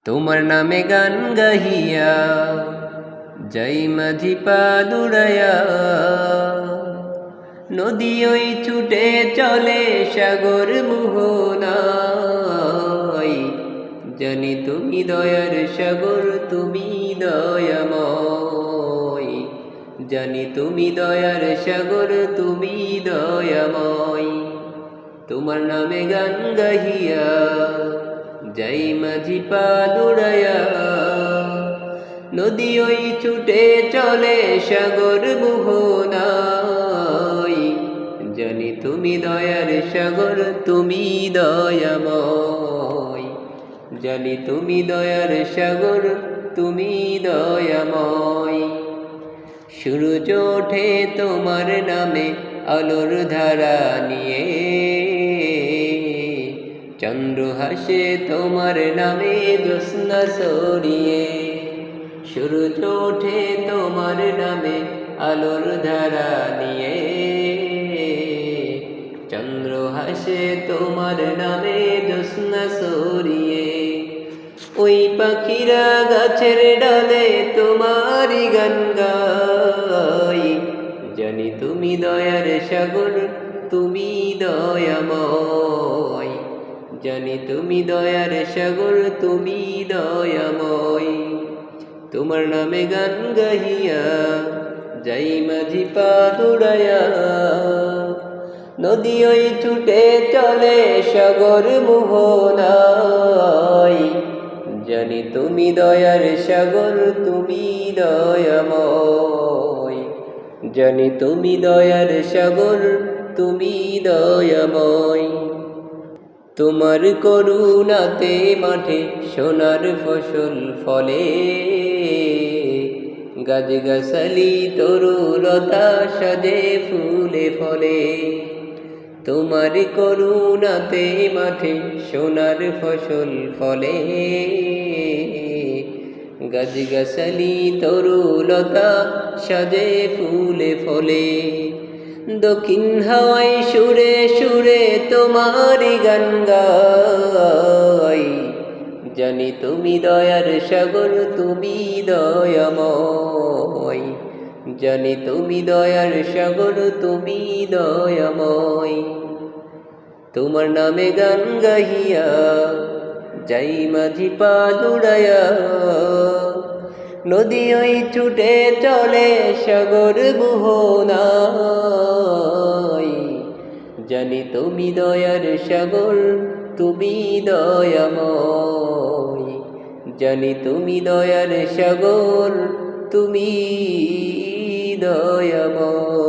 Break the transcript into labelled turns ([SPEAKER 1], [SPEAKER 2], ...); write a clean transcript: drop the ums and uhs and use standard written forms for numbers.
[SPEAKER 1] তোমার নামে গান গাহিয়া যাই মাঝি পা দুড়াইয়া, নদী ওই ছুটে চলে সাগর মোহনায়। জানি তুমি দয়ার সাগর, তুমি দয়াময়। জানি তুমি দয়ার সাগর, তুমি দয়াময়। তোমার নামে গান গাহিয়া যাই মাঝি পা দুড়াইয়া, নদী ওই ছুটে চলে সাগর মোহনায়। জানি তুমি দয়ার সাগর, তুমি দয়াময়। জানি তুমি দয়ার সাগর, তুমি দয়াময়। সূর্য ওঠে তোমার নামে আলোর ধারা নিয়ে, চন্দ্র হাসে তোমার নামে জ্যোৎস্না ছড়িয়ে। সূর্য ওঠে তোমার নামে আলোর ধারা নিয়ে, চন্দ্র হাসে তোমার নামে জ্যোৎস্না ছড়িয়ে। ওই পাখিরা গাছের ডালে তোমারই গান গায়। জানি তুমি দয়ার সাগর, তুমি দয়াময়। জানি তুমি দয়ার সাগর, তুমি দয়াময়। তোমার নামে গান গাহিয়া যাই মাঝি পা দুড়াইয়া, নদী ওই ছুটে চলে সাগর মোহনায়। জানি তুমি দয়ার সাগর, তুমি দয়াময়। জানি তুমি দয়ার সাগর, তুমি দয়াময়। তোমার করুণাতে মাঠে সোনার ফসল ফলে, গাছগাছালি তরুলতা সাজে ফুলে ফলে। তোমার করুণাতে মাঠে সোনার ফসল ফলে, গাছগাছালি তরুলতা সাজে ফুলে ফলে। দক্ষিণ হাওয়ায় সুরে সুরে তোমারই গান গাই। জানি তুমি দয়ার সাগর, তুমি দয়াময়। জানি তুমি দয়ার সাগর, তুমি দয়াময়। তোমার নামে গান গাহিয়া যাই মাঝি পা দুড়াইয়া, নদী ওই ছুটে চলে সাগর মোহনায়। জানি তুমি দয়ার সাগর, তুমি দয়াময়। জানি তুমি দয়ার সাগর, তুমি দয়াময়।